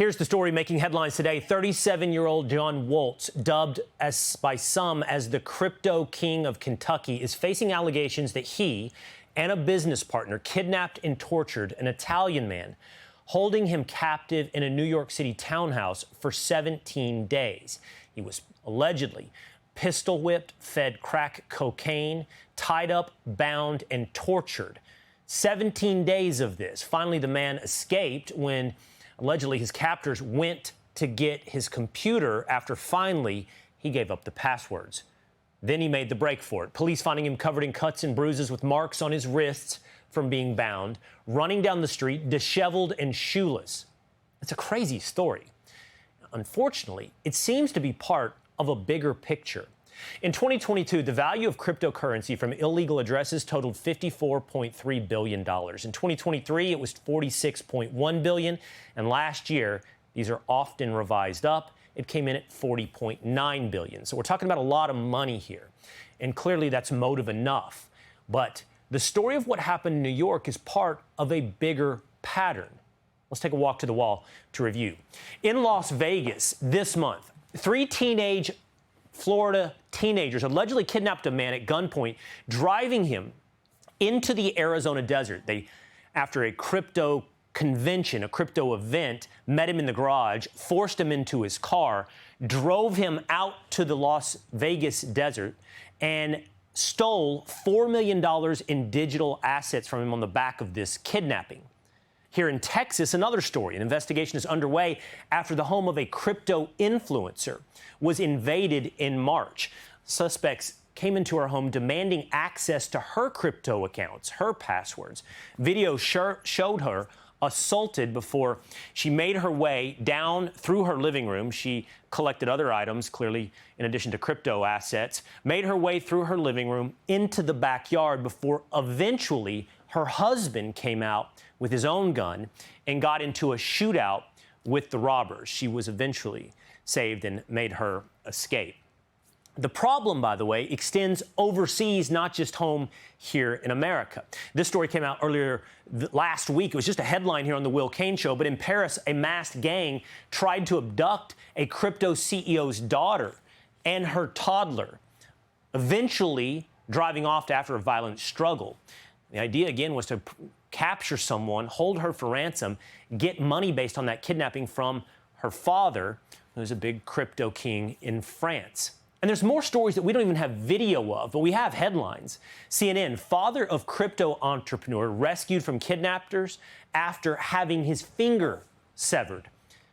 Here's the story making headlines today. 37-year-old John Woltz, dubbed by some as the crypto king of Kentucky, is facing allegations that he and a business partner kidnapped and tortured an Italian man, holding him captive in a New York City townhouse for 17 days. He was allegedly pistol whipped, fed crack cocaine, tied up, bound, and tortured. 17 days of this. Finally, the man escaped when allegedly his captors went to get his computer after finally he gave up the passwords. Then he made the break for it. Police finding him covered in cuts and bruises with marks on his wrists from being bound, running down the street, disheveled and shoeless. It's a crazy story. Unfortunately, it seems to be part of a bigger picture. In 2022, the value of cryptocurrency from illegal addresses totaled $54.3 billion. In 2023, it was $46.1 billion. And last year, these are often revised up, it came in at $40.9 billion. So we're talking about a lot of money here. And clearly that's motive enough. But the story of what happened in New York is part of a bigger pattern. Let's take a walk to the wall to review. In Las Vegas this month, 3 teenage Florida teenagers allegedly kidnapped a man at gunpoint, driving him into the Arizona desert. They, after a crypto convention, a crypto event, met him in the garage, forced him into his car, drove him out to the Las Vegas desert, and stole $4 million in digital assets from him on the back of this kidnapping. Here in Texas, another story. An investigation is underway after the home of a crypto influencer was invaded in March. Suspects came into her home demanding access to her crypto accounts, her passwords. Video showed her assaulted before she made her way down through her living room. She collected other items, clearly in addition to crypto assets, made her way through her living room into the backyard before eventually her husband came out with his own gun and got into a shootout with the robbers. She was eventually saved and made her escape. The problem, by the way, extends overseas, not just home here in America. This story came out earlier last week. It was just a headline here on the Will Cain Show, but in Paris, a masked gang tried to abduct a crypto CEO's daughter and her toddler, eventually driving off after a violent struggle. The idea, again, was to capture someone, hold her for ransom, get money based on that kidnapping from her father, who's a big crypto king in France. And there's more stories that we don't even have video of, but we have headlines. CNN, father of crypto entrepreneur rescued from kidnappers after having his finger severed.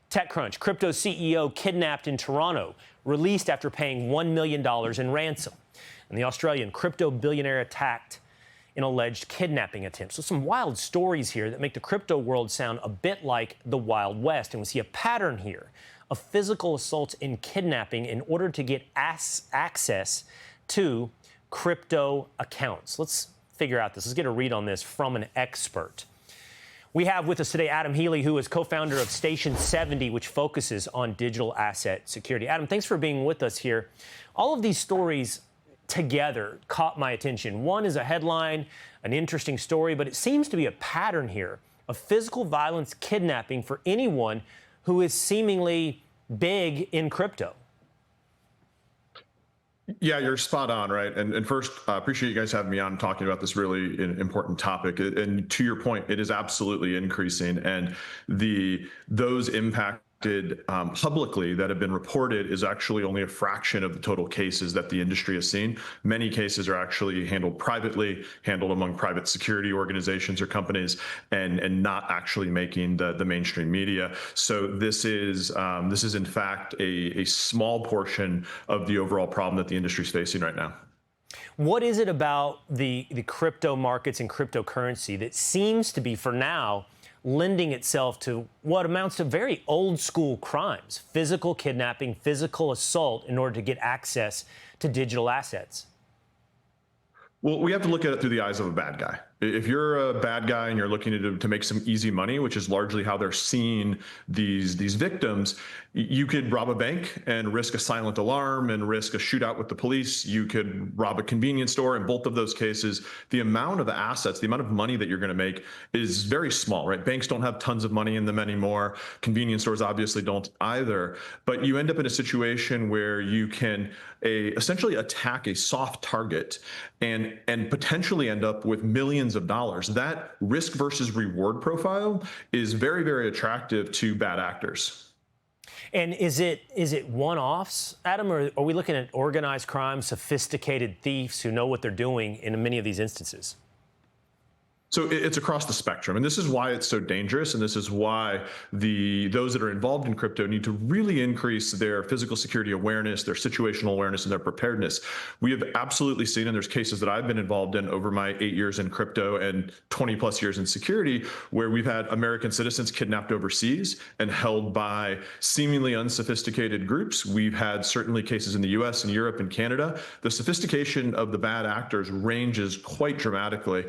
TechCrunch, crypto CEO kidnapped in Toronto, released after paying $1 million in ransom. And the Australian crypto billionaire attacked in alleged kidnapping attempts. So some wild stories here that make the crypto world sound a bit like the Wild West. And we see a pattern here of physical assaults and kidnapping in order to get access to crypto accounts. Let's figure out this. Let's get a read on this from an expert. We have with us today Adam Healy, who is co-founder of Station 70, which focuses on digital asset security. Adam, thanks for being with us here. All of these stories together caught my attention. One is a headline, an interesting story, but it seems to be a pattern here of physical violence, kidnapping for anyone who is seemingly big in crypto. Yeah, you're spot on, right? And first, I appreciate you guys having me on talking about this really important topic. And to your point, it is absolutely increasing. And those impacted publicly that have been reported is actually only a fraction of the total cases that the industry has seen. Many cases are actually handled privately, handled among private security organizations or companies, and not actually making the mainstream media. So this is in fact a small portion of the overall problem that the industry is facing right now. What is it about the crypto markets and cryptocurrency that seems to be, for now, lending itself to what amounts to very old school crimes, physical kidnapping, physical assault in order to get access to digital assets? Well, we have to look at it through the eyes of a bad guy, If you're a bad guy and you're looking to make some easy money, which is largely how they're seeing these victims, you could rob a bank and risk a silent alarm and risk a shootout with the police. You could rob a convenience store. In both of those cases, the amount of assets, the amount of money that you're going to make is very small, right? Banks don't have tons of money in them anymore. Convenience stores obviously don't either. But you end up in a situation where you can essentially attack a soft target and potentially end up with millions of dollars. That risk versus reward profile is very, very attractive to bad actors. And is it one-offs, Adam, or are we looking at organized crime, sophisticated thieves who know what they're doing in many of these instances? So it's across the spectrum, and this is why it's so dangerous, and this is why those that are involved in crypto need to really increase their physical security awareness, their situational awareness, and their preparedness. We have absolutely seen, and there's cases that I've been involved in over my 8 years in crypto and 20 plus years in security, where we've had American citizens kidnapped overseas and held by seemingly unsophisticated groups. We've had certainly cases in the US and Europe and Canada. The sophistication of the bad actors ranges quite dramatically.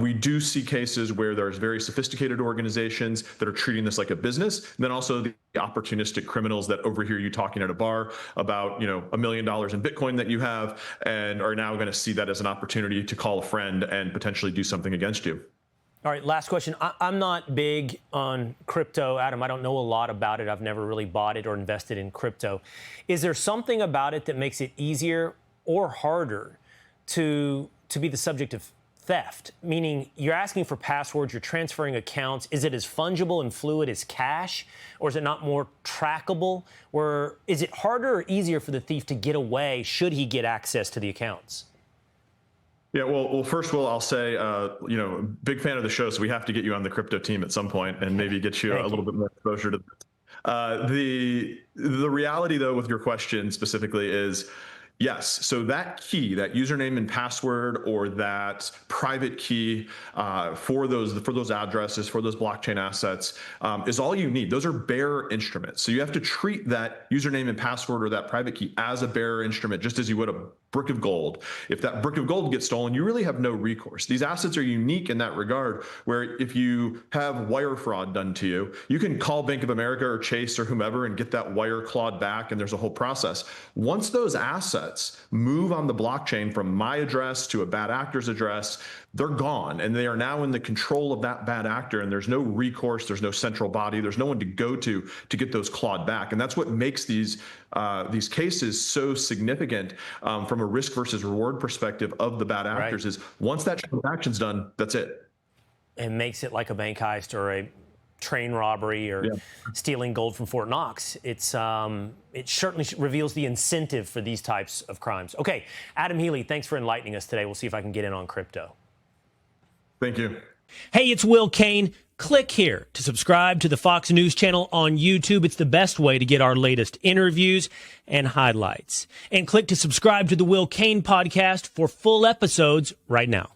We do see cases where there's very sophisticated organizations that are treating this like a business. And then also the opportunistic criminals that overhear you talking at a bar about, $1 million in Bitcoin that you have and are now going to see that as an opportunity to call a friend and potentially do something against you. All right, last question. I'm not big on crypto, Adam. I don't know a lot about it. I've never really bought it or invested in crypto. Is there something about it that makes it easier or harder to be the subject of theft? Meaning you're asking for passwords, you're transferring accounts. Is it as fungible and fluid as cash, or is it not more trackable? Or is it harder or easier for the thief to get away should he get access to the accounts? Yeah, well, first of all, I'll say, big fan of the show, so we have to get you on the crypto team at some point and maybe get you a little bit more exposure to this. The reality, though, with your question specifically is, yes. So that key, that username and password, or that private key for those addresses, for those blockchain assets, is all you need. Those are bearer instruments. So you have to treat that username and password or that private key as a bearer instrument, just as you would a brick of gold. If that brick of gold gets stolen, you really have no recourse. These assets are unique in that regard, where if you have wire fraud done to you, you can call Bank of America or Chase or whomever and get that wire clawed back, and there's a whole process. Once those assets move on the blockchain from my address to a bad actor's address, they're gone, and they are now in the control of that bad actor, and there's no recourse, there's no central body, there's no one to go to get those clawed back. And that's what makes these cases so significant from a risk versus reward perspective of the bad actors. Is once that transaction's done, that's it. It makes it like a bank heist or a train robbery or stealing gold from Fort Knox. It certainly reveals the incentive for these types of crimes. Okay, Adam Healy, thanks for enlightening us today. We'll see if I can get in on crypto. Thank you. Hey, it's Will Cain. Click here to subscribe to the Fox News channel on YouTube. It's the best way to get our latest interviews and highlights. And click to subscribe to the Will Cain podcast for full episodes right now.